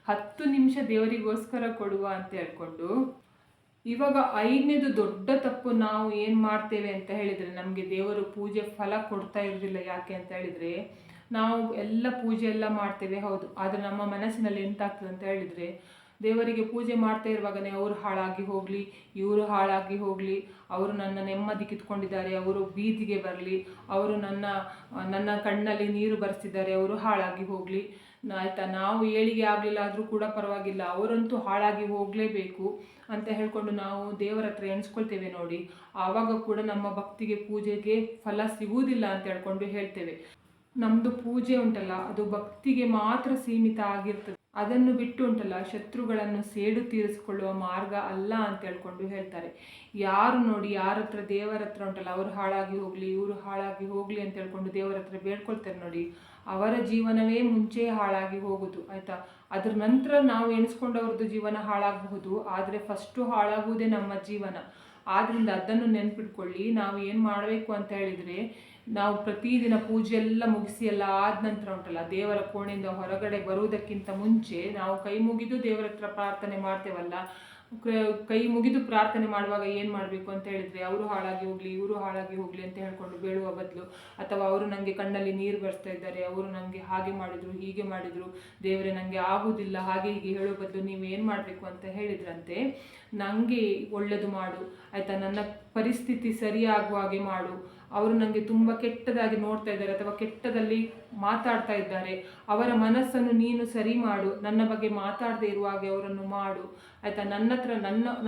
10 ನಿಮಿಷ ದೇವರಿಗೋಸ್ಕರ ಕೊಡುವ ಅಂತ ಹೇಳ್ಕೊಂಡು. ಇವಾಗ 5ನೇದು ದೊಡ್ಡ ತಪ್ಪು ನಾವು ಏನು ಮಾಡ್ತೇವೆ ಅಂತ ಹೇಳಿದರೆ, ನಮಗೆ ದೇವರು ಪೂಜೆ ಫಲ ಕೊಡ್ತಾ ಇರೋದಿಲ್ಲ. ಯಾಕೆ ಅಂತ ಹೇಳಿದರೆ, ನಾವು ಎಲ್ಲ ಪೂಜೆ ಎಲ್ಲ ಮಾಡ್ತೇವೆ ಹೌದು, ಆದರೆ ನಮ್ಮ ಮನಸ್ಸಿನಲ್ಲಿ ಎಂತಾಗ್ತದೆ ಅಂತ ಹೇಳಿದರೆ, ದೇವರಿಗೆ ಪೂಜೆ ಮಾಡ್ತಾ ಇರುವಾಗನೇ ಅವರು ಹಾಳಾಗಿ ಹೋಗಲಿ, ಇವರು ಹಾಳಾಗಿ ಹೋಗಲಿ, ಅವರು ನನ್ನ ನೆಮ್ಮದಿ ಕಿತ್ಕೊಂಡಿದ್ದಾರೆ, ಅವರು ಬೀದಿಗೆ ಬರಲಿ, ಅವರು ನನ್ನ ಕಣ್ಣಲ್ಲಿ ನೀರು ಬರೆಸಿದ್ದಾರೆ, ಅವರು ಹಾಳಾಗಿ ಹೋಗಲಿ ಆಯಿತಾ. ನಾವು ಏಳಿಗೆ ಆಗಲಿಲ್ಲ ಆದರೂ ಕೂಡ ಪರವಾಗಿಲ್ಲ, ಅವರಂತೂ ಹಾಳಾಗಿ ಹೋಗಲೇಬೇಕು ಅಂತ ಹೇಳ್ಕೊಂಡು ನಾವು ದೇವರ ಹತ್ರ ಎಣಿಸ್ಕೊಳ್ತೇವೆ ನೋಡಿ. ಆವಾಗ ಕೂಡ ನಮ್ಮ ಭಕ್ತಿಗೆ ಪೂಜೆಗೆ ಫಲ ಸಿಗುವುದಿಲ್ಲ ಅಂತ ಹೇಳ್ಕೊಂಡು ಹೇಳ್ತೇವೆ. ನಮ್ಮದು ಪೂಜೆ ಉಂಟಲ್ಲ ಅದು ಭಕ್ತಿಗೆ ಮಾತ್ರ ಸೀಮಿತ ಆಗಿರ್ತದೆ. ಅದನ್ನು ಬಿಟ್ಟು ಉಂಟಲ್ಲ ಶತ್ರುಗಳನ್ನು ಸೇಡು ತೀರಿಸಿಕೊಳ್ಳುವ ಮಾರ್ಗ ಅಲ್ಲ ಅಂತ ಹೇಳ್ಕೊಂಡು ಹೇಳ್ತಾರೆ. ಯಾರು ನೋಡಿ ಯಾರ ಹತ್ರ ದೇವರ ಹತ್ರ ಉಂಟಲ್ಲ ಅವ್ರು ಹಾಳಾಗಿ ಹೋಗಲಿ, ಇವರು ಹಾಳಾಗಿ ಹೋಗಲಿ ಅಂತ ಹೇಳ್ಕೊಂಡು ದೇವರ ಹತ್ರ ಬೇಡ್ಕೊಳ್ತಾರೆ ನೋಡಿ, ಅವರ ಜೀವನವೇ ಮುಂಚೆ ಹಾಳಾಗಿ ಹೋಗುದು ಆಯಿತಾ. ಅದ್ರ ನಂತರ ನಾವು ಎಣಿಸ್ಕೊಂಡವ್ರದ್ದು ಜೀವನ ಹಾಳಾಗಬಹುದು, ಆದರೆ ಫಸ್ಟು ಹಾಳಾಗುವುದೇ ನಮ್ಮ ಜೀವನ. ಆದ್ದರಿಂದ ಅದನ್ನು ನೆನ್ಪಿಟ್ಕೊಳ್ಳಿ. ನಾವು ಏನು ಮಾಡಬೇಕು ಅಂತ ಹೇಳಿದರೆ, ನಾವು ಪ್ರತಿದಿನ ಪೂಜೆ ಎಲ್ಲ ಮುಗಿಸಿ ಎಲ್ಲ ಆದ ನಂತರ ಉಂಟಲ್ಲ, ದೇವರ ಕೋಣೆಯಿಂದ ಹೊರಗಡೆ ಬರುವುದಕ್ಕಿಂತ ಮುಂಚೆ ನಾವು ಕೈ ಮುಗಿದು ದೇವರ ಹತ್ರ ಪ್ರಾರ್ಥನೆ ಮಾಡ್ತೇವಲ್ಲ, ಕೈ ಮುಗಿದು ಪ್ರಾರ್ಥನೆ ಮಾಡುವಾಗ ಏನು ಮಾಡಬೇಕು ಅಂತ ಹೇಳಿದರೆ, ಅವರು ಹಾಳಾಗಿ ಹೋಗಲಿ ಇವರು ಹಾಳಾಗಿ ಹೋಗಲಿ ಅಂತ ಹೇಳ್ಕೊಂಡು ಬೇಡುವ ಬದಲು, ಅಥವಾ ಅವರು ನನಗೆ ಕಣ್ಣಲ್ಲಿ ನೀರು ಬರ್ತಾ ಇದ್ದಾರೆ, ಅವರು ನನಗೆ ಹಾಗೆ ಮಾಡಿದರು ಹೀಗೆ ಮಾಡಿದರು, ದೇವರೇ ನನಗೆ ಆಗುವುದಿಲ್ಲ ಹಾಗೆ ಹೀಗೆ ಹೇಳೋ ಬದಲು ನೀವು ಏನು ಮಾಡಬೇಕು ಅಂತ ಹೇಳಿದ್ರಂತೆ, ನನಗೆ ಒಳ್ಳೆಯದು ಮಾಡು ಆಯಿತಾ, ನನ್ನ ಪರಿಸ್ಥಿತಿ ಸರಿಯಾಗುವ ಹಾಗೆ ಮಾಡು, ಅವರು ನನಗೆ ತುಂಬ ಕೆಟ್ಟದಾಗಿ ನೋಡ್ತಾ ಇದ್ದಾರೆ ಅಥವಾ ಕೆಟ್ಟದಲ್ಲಿ ಮಾತಾಡ್ತಾ ಇದ್ದಾರೆ, ಅವರ ಮನಸ್ಸನ್ನು ನೀನು ಸರಿ ಮಾಡು, ನನ್ನ ಬಗ್ಗೆ ಮಾತಾಡದೇ ಇರುವ ಹಾಗೆ ಅವರನ್ನು ಮಾಡು ಆಯಿತಾ. ನನ್ನ ಹತ್ರ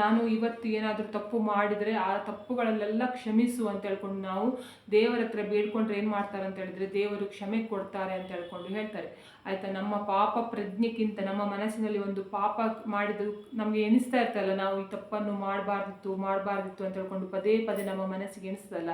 ನಾನು ಇವತ್ತು ಏನಾದರೂ ತಪ್ಪು ಮಾಡಿದರೆ ಆ ತಪ್ಪುಗಳಲ್ಲೆಲ್ಲ ಕ್ಷಮಿಸು ಅಂತ ಹೇಳ್ಕೊಂಡು ನಾವು ದೇವರ ಹತ್ರ ಬೇಡ್ಕೊಂಡ್ರೆ ಏನು ಮಾಡ್ತಾರೆ ಅಂತ ಹೇಳಿದರೆ, ದೇವರು ಕ್ಷಮೆ ಕೊಡ್ತಾರೆ ಅಂತ ಹೇಳ್ಕೊಂಡು ಹೇಳ್ತಾರೆ ಆಯಿತಾ. ನಮ್ಮ ಪಾಪ ಪ್ರಜ್ಞೆಗಿಂತ ನಮ್ಮ ಮನಸ್ಸಿನಲ್ಲಿ ಒಂದು ಪಾಪ ಮಾಡಿದ್ರು ನಮಗೆ ಎಣಿಸ್ತಾ ಇರ್ತಲ್ಲ, ನಾವು ಈ ತಪ್ಪನ್ನು ಮಾಡಬಾರ್ದಿತ್ತು ಅಂತ ಹೇಳ್ಕೊಂಡು ಪದೇ ಪದೇ ನಮ್ಮ ಮನಸ್ಸಿಗೆ ಎಣಿಸ್ತದಲ್ಲ,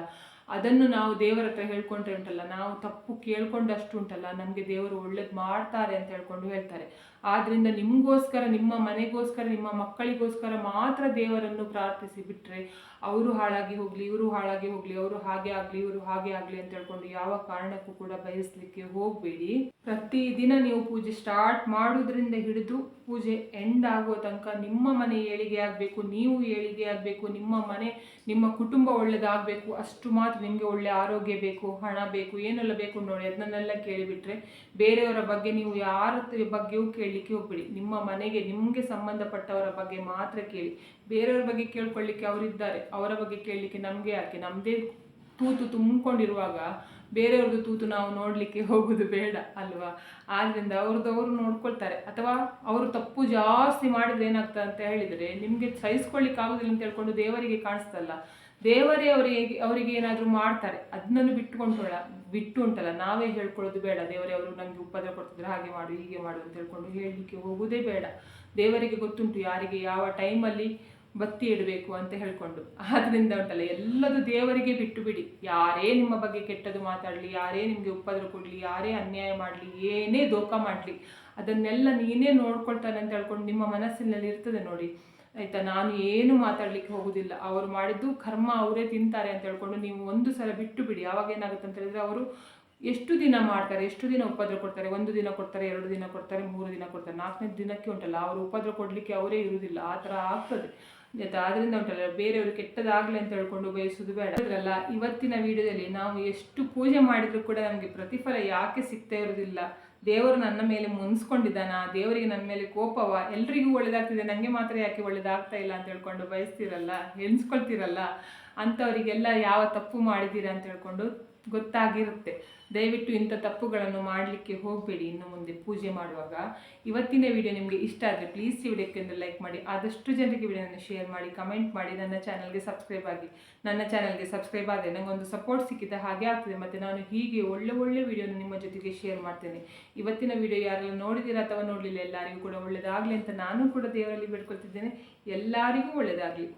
ಅದನ್ನು ನಾವು ದೇವರ ಹತ್ರ ಹೇಳ್ಕೊಂಡ್ರೆ ಉಂಟಲ್ಲ, ನಾವು ತಪ್ಪು ಕೇಳ್ಕೊಂಡಷ್ಟು ಉಂಟಲ್ಲ, ನಮಗೆ ದೇವರು ಒಳ್ಳೇದು ಮಾಡ್ತಾರೆ ಅಂತ ಹೇಳ್ಕೊಂಡು ಹೇಳ್ತಾರೆ. ಆದ್ದರಿಂದ ನಿಮಗೋಸ್ಕರ, ನಿಮ್ಮ ಮನೆಗೋಸ್ಕರ, ನಿಮ್ಮ ಮಕ್ಕಳಿಗೋಸ್ಕರ ಮಾತ್ರ ದೇವರನ್ನು ಪ್ರಾರ್ಥಿಸಿ ಬಿಟ್ಟರೆ, ಅವರು ಹಾಳಾಗಿ ಹೋಗಲಿ ಇವರು ಹಾಳಾಗಿ ಹೋಗಲಿ, ಅವರು ಹಾಗೆ ಆಗಲಿ ಇವರು ಹಾಗೆ ಆಗಲಿ ಅಂತ ಹೇಳ್ಕೊಂಡು ಯಾವ ಕಾರಣಕ್ಕೂ ಕೂಡ ಬಯಸಲಿಕ್ಕೆ ಹೋಗಬೇಡಿ. ಪ್ರತಿದಿನ ನೀವು ಪೂಜೆ ಸ್ಟಾರ್ಟ್ ಮಾಡೋದ್ರಿಂದ ಹಿಡಿದು ಪೂಜೆ ಎಂಡ್ ಆಗೋ ತನಕ ನಿಮ್ಮ ಮನೆ ಏಳಿಗೆ ಆಗಬೇಕು, ನೀವು ಏಳಿಗೆ ಆಗಬೇಕು, ನಿಮ್ಮ ಕುಟುಂಬ ಒಳ್ಳೆಯದಾಗಬೇಕು, ಅಷ್ಟು ಮಾತ್ರ. ನಿಮಗೆ ಒಳ್ಳೆ ಆರೋಗ್ಯ ಬೇಕು, ಹಣ ಬೇಕು, ಏನೆಲ್ಲ ಬೇಕು ನೋಡಿ ಅದನ್ನೆಲ್ಲ ಕೇಳಿಬಿಟ್ರೆ ಬೇರೆಯವರ ಬಗ್ಗೆ ನೀವು ಯಾರ ಬಗ್ಗೆಯೂ ಕೇಳಲಿಕ್ಕೆ ಹೋಗ್ಬೇಡಿ. ನಿಮ್ಮ ಮನೆಗೆ ನಿಮಗೆ ಸಂಬಂಧಪಟ್ಟವರ ಬಗ್ಗೆ ಮಾತ್ರ ಕೇಳಿ. ಬೇರೆಯವ್ರ ಬಗ್ಗೆ ಕೇಳ್ಕೊಳ್ಳಿಕ್ಕೆ ಅವರಿದ್ದಾರೆ, ಅವರ ಬಗ್ಗೆ ಕೇಳಲಿಕ್ಕೆ ನಮಗೆ ಯಾಕೆ? ನಮ್ಮದೇ ತೂತು ತುಂಬಿಕೊಂಡಿರುವಾಗ ಬೇರೆಯವ್ರದ್ದು ತೂತು ನಾವು ನೋಡಲಿಕ್ಕೆ ಹೋಗೋದು ಬೇಡ ಅಲ್ವಾ. ಆದ್ದರಿಂದ ಅವ್ರು ನೋಡ್ಕೊಳ್ತಾರೆ, ಅಥವಾ ಅವರು ತಪ್ಪು ಜಾಸ್ತಿ ಮಾಡಿದ್ರೆ ಏನಾಗ್ತದೆ ಅಂತ ಹೇಳಿದರೆ, ನಿಮಗೆ ಸಹಿಸ್ಕೊಳ್ಳಿಕ್ಕೆ ಆಗೋದಿಲ್ಲ ಅಂತ ಹೇಳ್ಕೊಂಡು ದೇವರಿಗೆ ಕಾಣಿಸ್ತಲ್ಲ, ದೇವರೇ ಅವರಿಗೆ ಏನಾದರೂ ಮಾಡ್ತಾರೆ, ಅದನ್ನು ಬಿಟ್ಟು ಉಂಟಲ್ಲ ನಾವೇ ಹೇಳ್ಕೊಳ್ಳೋದು ಬೇಡ. ದೇವರೇ ಅವರು ನನಗೆ ಉಪದ್ರ ಕೊಡ್ತಿದ್ರೆ ಹಾಗೆ ಮಾಡು ಹೀಗೆ ಮಾಡು ಅಂತ ಹೇಳ್ಕೊಂಡು ಹೇಳಲಿಕ್ಕೆ ಹೋಗೋದೇ ಬೇಡ. ದೇವರಿಗೆ ಗೊತ್ತುಂಟು ಯಾರಿಗೆ ಯಾವ ಟೈಮಲ್ಲಿ ಬತ್ತಿ ಇಡಬೇಕು ಅಂತ ಹೇಳ್ಕೊಂಡು. ಆದ್ದರಿಂದ ಉಂಟಲ್ಲ ಎಲ್ಲದು ದೇವರಿಗೆ ಬಿಟ್ಟು ಬಿಡಿ. ಯಾರೇ ನಿಮ್ಮ ಬಗ್ಗೆ ಕೆಟ್ಟದ್ದು ಮಾತಾಡಲಿ, ಯಾರೇ ನಿಮಗೆ ಉಪದ್ರ ಕೊಡಲಿ, ಯಾರೇ ಅನ್ಯಾಯ ಮಾಡಲಿ, ಏನೇ ದೋಖ ಮಾಡಲಿ, ಅದನ್ನೆಲ್ಲ ನೀನೇ ನೋಡ್ಕೊಳ್ತಾನೆ ಅಂತ ಹೇಳ್ಕೊಂಡು ನಿಮ್ಮ ಮನಸ್ಸಿನಲ್ಲಿ ಇರ್ತದೆ ನೋಡಿ ಆಯಿತಾ. ನಾನು ಏನು ಮಾತಾಡಲಿಕ್ಕೆ ಹೋಗೋದಿಲ್ಲ, ಅವರು ಮಾಡಿದ್ದು ಕರ್ಮ ಅವರೇ ತಿಂತಾರೆ ಅಂತ ಹೇಳ್ಕೊಂಡು ನೀವು ಒಂದು ಸಲ ಬಿಟ್ಟು ಬಿಡಿ. ಆವಾಗ ಏನಾಗುತ್ತೆ ಅಂತ ಹೇಳಿದರೆ, ಅವರು ಎಷ್ಟು ದಿನ ಮಾಡ್ತಾರೆ, ಎಷ್ಟು ದಿನ ಉಪದ್ರ ಕೊಡ್ತಾರೆ, 1 ದಿನ ಕೊಡ್ತಾರೆ, 2 ದಿನ ಕೊಡ್ತಾರೆ, 3 ದಿನ ಕೊಡ್ತಾರೆ, 4ನೇ ದಿನಕ್ಕೆ ಉಂಟಲ್ಲ ಅವರು ಉಪದ್ರ ಕೊಡಲಿಕ್ಕೆ ಅವರೇ ಇರುವುದಿಲ್ಲ, ಆ ಥರ ಆಗ್ತದೆ ಆಯಿತಾ. ಆದ್ದರಿಂದ ಉಂಟಲ್ಲ ಬೇರೆಯವರು ಕೆಟ್ಟದಾಗಲಿ ಅಂತ ಹೇಳ್ಕೊಂಡು ಬಯಸೋದು ಬೇಡ. ಅದರಲ್ಲ ಇವತ್ತಿನ ವಿಡಿಯೋದಲ್ಲಿ ನಾವು ಎಷ್ಟು ಪೂಜೆ ಮಾಡಿದರೂ ಕೂಡ ನಮಗೆ ಪ್ರತಿಫಲ ಯಾಕೆ ಸಿಗ್ತಾ ಇರೋದಿಲ್ಲ? ದೇವರು ನನ್ನ ಮೇಲೆ ಮುನ್ಸ್ಕೊಂಡಿದ್ದಾನ? ದೇವರಿಗೆ ನನ್ನ ಮೇಲೆ ಕೋಪವ? ಎಲ್ರಿಗೂ ಒಳ್ಳೇದಾಗ್ತಿದೆ, ನನಗೆ ಮಾತ್ರ ಯಾಕೆ ಒಳ್ಳೇದಾಗ್ತಾ ಇಲ್ಲ ಅಂತ ಹೇಳ್ಕೊಂಡು ಬಯಸ್ತಿರಲ್ಲ, ಎಣಿಸ್ಕೊಳ್ತಿರಲ್ಲ, ಅಂಥವರಿಗೆಲ್ಲ ಯಾವ ತಪ್ಪು ಮಾಡಿದ್ದೀರಾ ಅಂತ ಹೇಳ್ಕೊಂಡು ಗೊತ್ತಾಗಿರುತ್ತೆ. ದಯವಿಟ್ಟು ಇಂಥ ತಪ್ಪುಗಳನ್ನು ಮಾಡಲಿಕ್ಕೆ ಹೋಗಬೇಡಿ ಇನ್ನು ಮುಂದೆ ಪೂಜೆ ಮಾಡುವಾಗ. ಇವತ್ತಿನ ವಿಡಿಯೋ ನಿಮಗೆ ಇಷ್ಟ ಆದರೆ ಪ್ಲೀಸ್ ಈ ವಿಡಿಯೋಕ್ಕೆ ಲೈಕ್ ಮಾಡಿ, ಆದಷ್ಟು ಜನರಿಗೆ ವಿಡಿಯೋನ ಶೇರ್ ಮಾಡಿ, ಕಮೆಂಟ್ ಮಾಡಿ, ನನ್ನ ಚಾನಲ್ಗೆ ಸಬ್ಸ್ಕ್ರೈಬ್ ಆಗಿ. ನನ್ನ ಚಾನಲ್ಗೆ ಸಬ್ಸ್ಕ್ರೈಬ್ ಆದರೆ ನನಗೊಂದು ಸಪೋರ್ಟ್ ಸಿಕ್ಕಿದ ಹಾಗೆ ಆಗ್ತದೆ, ಮತ್ತು ನಾನು ಹೀಗೆ ಒಳ್ಳೆ ವಿಡಿಯೋನ ನಿಮ್ಮ ಜೊತೆಗೆ ಶೇರ್ ಮಾಡ್ತೇನೆ. ಇವತ್ತಿನ ವಿಡಿಯೋ ಯಾರೆಲ್ಲ ನೋಡಿದ್ದೀರಾ ಅಥವಾ ನೋಡಲಿಲ್ಲ, ಎಲ್ಲರಿಗೂ ಕೂಡ ಒಳ್ಳೆಯದಾಗಲಿ ಅಂತ ನಾನು ಕೂಡ ದೇವರಲ್ಲಿ ಬೇಡ್ಕೊಳ್ತಿದ್ದೇನೆ. ಎಲ್ಲರಿಗೂ ಒಳ್ಳೆಯದಾಗಲಿ.